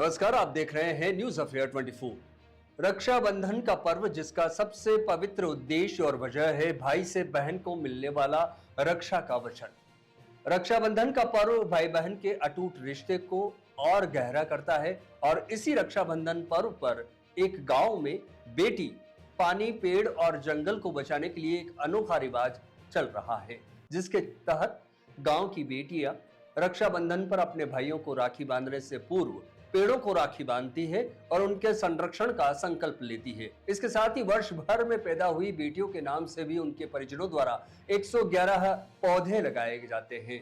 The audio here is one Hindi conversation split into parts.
नमस्कार, आप देख रहे हैं न्यूज अफेयर 24। रक्षाबंधन का पर्व जिसका सबसे पवित्र उद्देश्य और वजह है भाई से बहन को मिलने वाला रक्षा का वचन। रक्षाबंधन का पर्व भाई बहन के अटूट रिश्ते को और गहरा करता है और इसी रक्षाबंधन पर्व पर एक गांव में बेटी पानी, पेड़ और जंगल को बचाने के लिए एक अनोखा रिवाज चल रहा है, जिसके तहत गांव की बेटियां रक्षाबंधन पर अपने भाइयों को राखी बांधने से पूर्व पेड़ों को राखी बांधती है और उनके संरक्षण का संकल्प लेती है। इसके साथ ही वर्ष भर में पैदा हुई बेटियों के नाम से भी उनके परिजनों द्वारा 111 पौधे लगाए जाते हैं।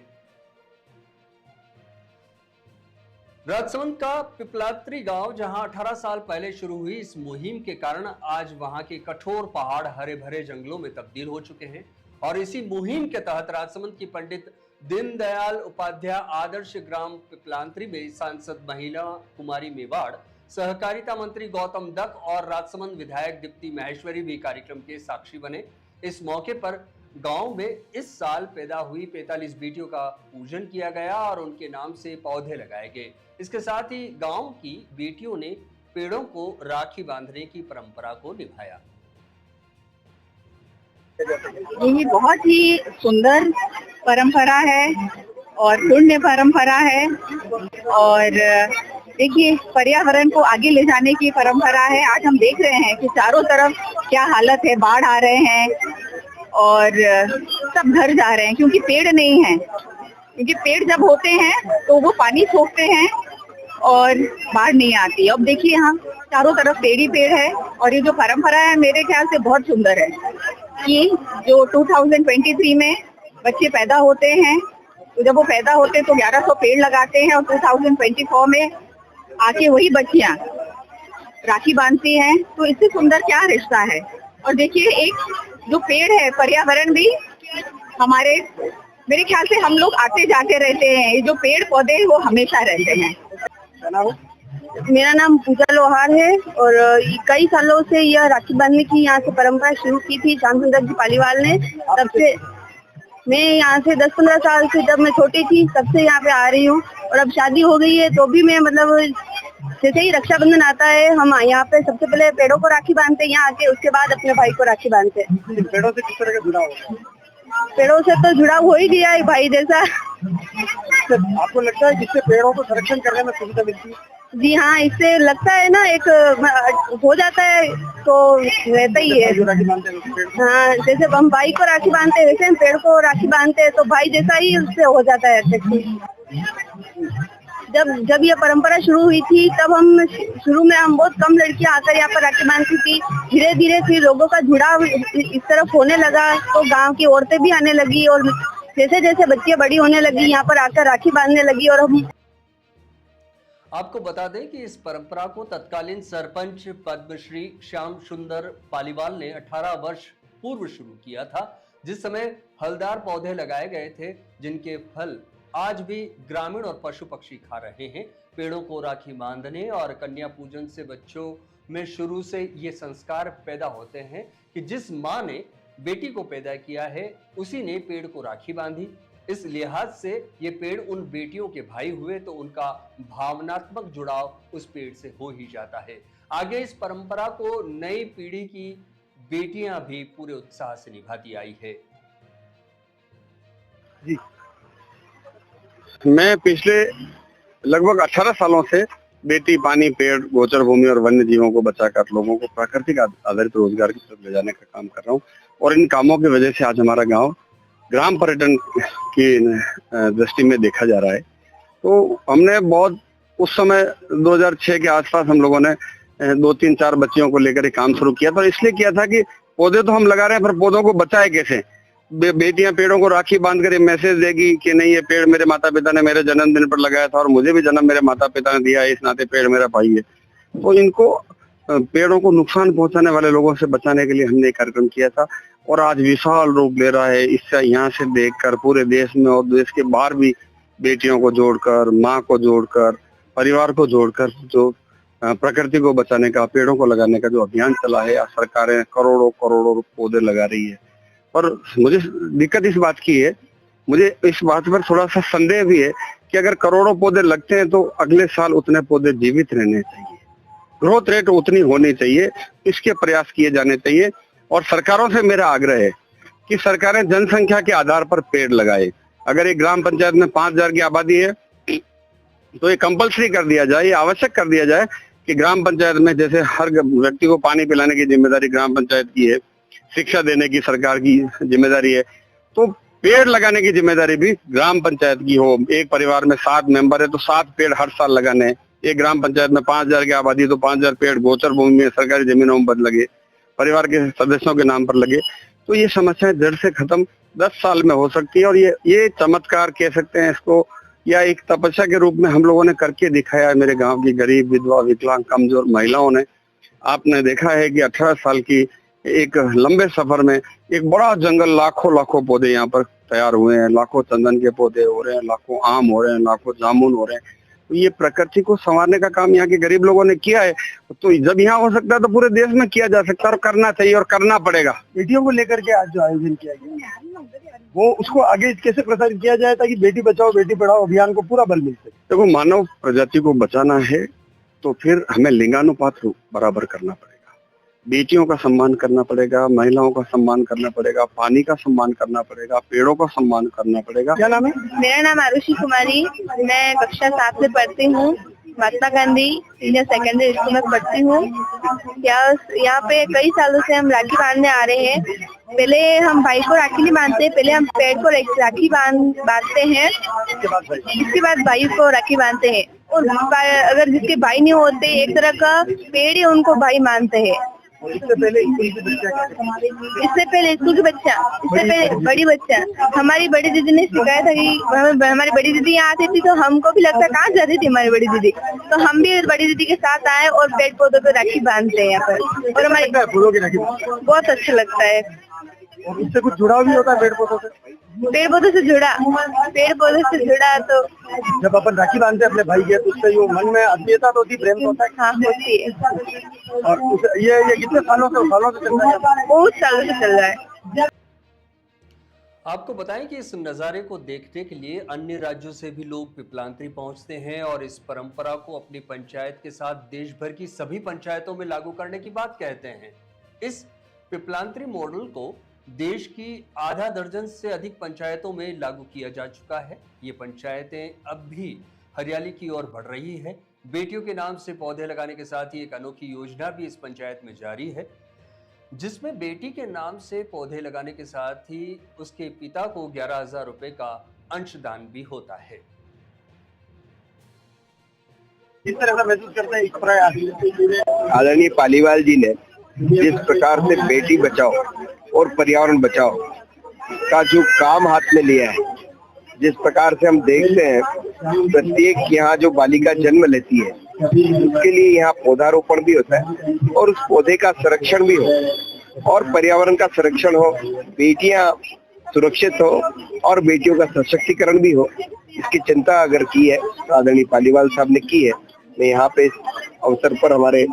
राजसमंद का पिपलात्री गांव, जहां 18 साल पहले शुरू हुई इस मुहिम के कारण आज वहां के कठोर पहाड़ हरे भरे जंगलों में तब्दील हो चुके हैं। और इसी मुहिम के तहत राजसमंद की पंडित दीनदयाल उपाध्याय आदर्श ग्राम पिपलांत्री में सांसद महिला कुमारी मेवाड़, सहकारिता मंत्री गौतम दत्त और राजसमंद विधायक दीप्ति माहेश्वरी भी कार्यक्रम के साक्षी बने। इस मौके पर गांव में इस साल पैदा हुई 45 बेटियों का पूजन किया गया और उनके नाम से पौधे लगाए गए। इसके साथ ही गांव की बेटियों ने पेड़ों को राखी बांधने की परंपरा को निभाया। ये बहुत ही सुंदर परंपरा है और पुण्य परंपरा है और देखिए पर्यावरण को आगे ले जाने की परंपरा है। आज हम देख रहे हैं कि चारों तरफ क्या हालत है, बाढ़ आ रहे हैं और सब घर जा रहे हैं क्योंकि पेड़ नहीं है। क्योंकि पेड़ जब होते हैं तो वो पानी सोखते हैं और बाढ़ नहीं आती। अब देखिए यहाँ चारों तरफ पेड़ ही पेड़ है और ये जो परंपरा है मेरे ख्याल से बहुत सुंदर है कि जो 2023 में बच्चे पैदा होते हैं तो जब वो पैदा होते हैं तो 1100 पेड़ लगाते हैं और 2024 में आके वही बच्चियां राखी बांधती हैं। तो इससे सुंदर क्या रिश्ता है। और देखिए एक जो पेड़ है, पर्यावरण भी हमारे, मेरे ख्याल से हम लोग आते जाते रहते हैं, ये जो पेड़ पौधे वो हमेशा रहते हैं। मेरा नाम पूजा लोहार है और कई सालों से यह राखी बांधने की यहाँ से परंपरा शुरू की थी श्याम सुंदर जी पालीवाल ने। तब से मैं यहाँ से 10-15 साल से, जब मैं छोटी थी तब से यहाँ पे आ रही हूँ और अब शादी हो गई है तो भी मैं मतलब जैसे ही रक्षाबंधन आता है हम यहाँ पे सबसे पहले पेड़ों को राखी बांधते हैं यहाँ आके, उसके बाद अपने भाई को राखी बांधते हैं। पेड़ों से किस तरह का जुड़ाव है? पेड़ों से तो जुड़ाव हो ही गया है भाई जैसा। आपको लगता है कि इससे पेड़ों को संरक्षण करने में सुविधा मिलती है? जी हाँ, इससे लगता है ना, एक हो जाता है तो रहता ही है। हाँ, जैसे हम भाई को राखी बांधते हैं वैसे हम पेड़ को राखी बांधते हैं तो भाई जैसा ही उससे हो जाता है। जब ये परंपरा शुरू हुई थी तब शुरू में हम बहुत कम लड़कियां आकर यहाँ पर राखी बांधती थी। धीरे धीरे फिर लोगों का जुड़ाव इस तरफ होने लगा तो गांव की औरतें भी आने लगी और जैसे जैसे बच्चियां बड़ी होने लगी यहाँ पर आकर राखी बांधने लगी। और हम आपको बता दें कि इस परंपरा को तत्कालीन सरपंच पद्मश्री श्याम सुंदर पालीवाल ने 18 वर्ष पूर्व शुरू किया था, जिस समय फलदार पौधे लगाए गए थे जिनके फल आज भी ग्रामीण और पशु पक्षी खा रहे हैं। पेड़ों को राखी बांधने और कन्या पूजन से बच्चों में शुरू से ये संस्कार पैदा होते हैं कि जिस माँ ने बेटी को पैदा किया है उसी ने पेड़ को राखी बांधी। इस लिहाज से ये पेड़ उन बेटियों के भाई हुए तो उनका भावनात्मक जुड़ाव उस पेड़ से हो ही जाता है। आगे इस परंपरा को नई पीढ़ी की बेटियां भी पूरे उत्साह से निभाती आई है। जी, मैं पिछले लगभग 18 सालों से बेटी पानी, पेड़, गोचर भूमि और वन्य जीवों को बचाकर लोगों को प्राकृतिक आधारित रोजगार की तरफ ले जाने का काम कर रहा हूँ और इन कामों की वजह से आज हमारा गांव ग्राम पर्यटन की दृष्टि में देखा जा रहा है। तो हमने बहुत उस समय 2006 के आसपास हम लोगों ने 2-3-4 बच्चियों को लेकर काम शुरू किया था। इसलिए किया था कि पौधे तो हम लगा रहे हैं पर पौधों को बचाए कैसे। बेटियां पेड़ों को राखी बांध कर मैसेज देगी कि नहीं, ये पेड़ मेरे माता पिता ने मेरे जन्मदिन पर लगाया था और मुझे भी जन्म मेरे माता पिता ने दिया है, इस नाते पेड़ मेरा भाई है। तो इनको पेड़ों को नुकसान पहुंचाने वाले लोगों से बचाने के लिए हमने एक कार्यक्रम किया था और आज विशाल रूप ले रहा है। इससे यहाँ से देखकर पूरे देश में और देश के बाहर भी बेटियों को जोड़कर, माँ को जोड़कर, परिवार को जोड़कर जो प्रकृति को बचाने का, पेड़ों को लगाने का जो अभियान चला है, सरकारें करोड़ों करोड़ों पौधे लगा रही है। पर मुझे दिक्कत इस बात की है, मुझे इस बात पर थोड़ा सा संदेह भी है कि अगर करोड़ों पौधे लगते हैं तो अगले साल उतने पौधे जीवित रहने चाहिए, ग्रोथ रेट उतनी होनी चाहिए, इसके प्रयास किए जाने चाहिए। और सरकारों से मेरा आग्रह है कि सरकारें जनसंख्या के आधार पर पेड़ लगाए। अगर एक ग्राम पंचायत में 5,000 की आबादी है तो ये कंपलसरी कर दिया जाए, ये आवश्यक कर दिया जाए कि ग्राम पंचायत में जैसे हर व्यक्ति को पानी पिलाने की जिम्मेदारी ग्राम पंचायत की है, शिक्षा देने की सरकार की जिम्मेदारी है, तो पेड़ लगाने की जिम्मेदारी भी ग्राम पंचायत की हो। एक परिवार में 7 मेंबर है तो 7 पेड़ हर साल लगाने हैं। एक ग्राम पंचायत में 5,000 की आबादी तो 5,000 पेड़ गोचर भूमि में सरकारी जमीनों में लगे, परिवार के सदस्यों के नाम पर लगे, तो ये समस्याएं जड़ से खत्म 10 साल में हो सकती है। और ये चमत्कार कह सकते हैं इसको, या एक तपस्या के रूप में हम लोगों ने करके दिखाया है। मेरे गांव की गरीब, विधवा, विकलांग, कमजोर महिलाओं ने, आपने देखा है कि 18 साल की एक लंबे सफर में एक बड़ा जंगल, लाखों पौधे यहाँ पर तैयार हुए हैं, लाखों चंदन के पौधे हो रहे हैं, लाखों आम हो रहे हैं, लाखों जामुन हो रहे हैं। तो ये प्रकृति को संवारने का काम यहाँ के गरीब लोगों ने किया है। तो जब यहाँ हो सकता है तो पूरे देश में किया जा सकता है, और करना चाहिए और करना पड़ेगा। बेटियों को लेकर के आज जो आयोजन किया गया वो उसको आगे कैसे प्रसारित किया जाए ताकि बेटी बचाओ बेटी पढ़ाओ अभियान को पूरा बल मिल सके। देखो, मानव प्रजाति को बचाना है तो फिर हमें लिंगानुपात बराबर करना पड़ेगा, बेटियों का सम्मान करना पड़ेगा, महिलाओं का सम्मान करना पड़ेगा, पानी का सम्मान करना पड़ेगा, पेड़ों का सम्मान करना पड़ेगा। क्या नाम है? मेरा नाम आरुषि कुमारी, मैं कक्षा 7 में पढ़ती हूँ। Mahatma Gandhi senior secondary school में पढ़ती हूँ। यहाँ पे कई सालों से हम राखी बांधने आ रहे हैं। पहले हम भाई को राखी नहीं बांधते, पहले हम पेड़ को राखी बांधते हैं, इसके बाद भाई को राखी बांधते हैं। और अगर जिसके भाई नहीं होते, एक तरह का पेड़ ही उनको भाई मानते हैं। इससे पहले स्कूल की बच्चा, इससे पहले बड़ी बच्चा, हमारी बड़ी दीदी ने सिखाया था कि हमारी बड़ी दीदी यहाँ आती थी तो हमको भी लगता कहाँ जाती थी हमारी बड़ी दीदी, तो हम भी बड़ी दीदी के साथ आए और पेड़ पौधों पे राखी बांधते हैं यहाँ पर। और हमारी फूलों की राखी बहुत अच्छा लगता है। और इससे कुछ जुड़ाव भी होता है पेड़ पौधों से? पेड़ पौधों से जुड़ा तो जब अपन राखी बांधते हैं अपने भाई के, तो उससे जो मन में आत्मीयता तो होती, प्रेम तो होता है। हाँ, होती है। और ये कितने सालों से चल रहा है? बहुत सालों से चल रहा है। आपको बताएं कि इस नज़ारे को देखने के लिए अन्य राज्यों से भी लोग पिपलांत्री पहुंचते हैं और इस परंपरा को अपनी पंचायत के साथ देश भर की सभी पंचायतों में लागू करने की बात कहते हैं। इस पिपलांत्री मॉडल को देश की आधा दर्जन से अधिक पंचायतों में लागू किया जा चुका है। ये पंचायतें अब भी हरियाली की ओर बढ़ रही है। बेटियों के नाम से पौधे लगाने के साथ ही एक अनोखी योजना भी इस पंचायत में जारी है, जिसमें बेटी के नाम से पौधे लगाने के साथ ही उसके पिता को 11,000 रुपए का अंशदान भी होता है। किस तरह का महसूस करते हैं इस प्रयास? आदरणीय पालीवाल जी ने जिस प्रकार से बेटी बचाओ और पर्यावरण बचाओ का जो काम हाथ में लिया है, जिस प्रकार से हम देखते हैं प्रत्येक यहाँ जो बालिका जन्म लेती है उसके लिए यहाँ पौधारोपण भी होता है और उस पौधे का संरक्षण भी हो और पर्यावरण का संरक्षण हो, बेटियां सुरक्षित हो और बेटियों का सशक्तिकरण भी हो, इसकी चिंता अगर की है आदरणीय पालीवाल साहब ने की है। मैं यहाँ पे इस अवसर पर हमारे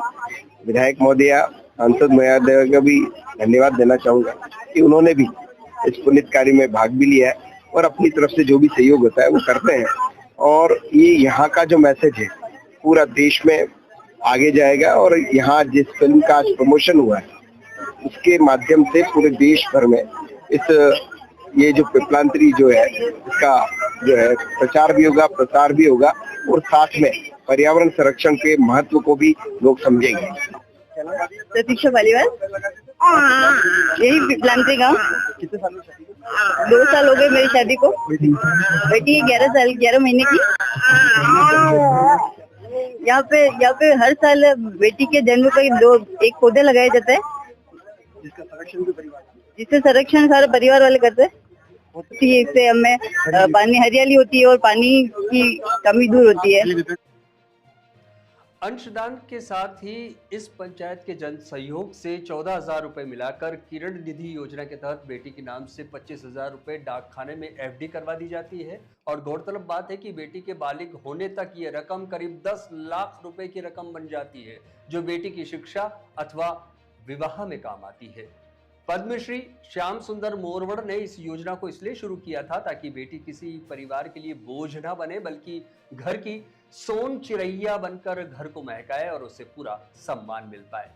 विधायक महोदया, सांसद महोदया का भी धन्यवाद देना चाहूंगा कि उन्होंने भी इस पुनित कार्य में भाग भी लिया है और अपनी तरफ से जो भी सहयोग होता है वो करते हैं। और ये यहाँ का जो मैसेज है पूरा देश में आगे जाएगा और यहाँ जिस फिल्म का आज प्रमोशन हुआ है उसके माध्यम से पूरे देश भर में ये जो पिपलांत्री जो है इसका जो है प्रचार भी होगा, प्रसार भी होगा और साथ में पर्यावरण संरक्षण के महत्व को भी लोग समझेंगे। प्रतीक्षा पालीवाल, यही पिपलांत्री गाँव। कितने सालों से? 2 साल हो गए मेरी शादी को। बेटी 11 महीने की। यहाँ पे हर साल बेटी के जन्म पर एक पौधे लगाए जाते हैं, जिससे संरक्षण सारे परिवार वाले करते हैं। इससे हमें पानी हरियाली होती है और पानी की कमी दूर होती है। अंशदान के साथ ही इस पंचायत के जन सहयोग से 14,000 रुपए मिलाकर किरण निधि योजना के तहत बेटी के नाम से 25,000 रुपए डाकखाने में एफडी करवा दी जाती है। और गौरतलब बात है कि बेटी के बालिग होने तक ये रकम करीब 10 लाख रुपए की रकम बन जाती है, जो बेटी की शिक्षा अथवा विवाह में काम आती है। पद्मश्री श्याम सुंदर मोरवड़ ने इस योजना को इसलिए शुरू किया था ताकि बेटी किसी परिवार के लिए बोझ ना बने, बल्कि घर की सोन चिरैया बनकर घर को महकाए और उसे पूरा सम्मान मिल पाए।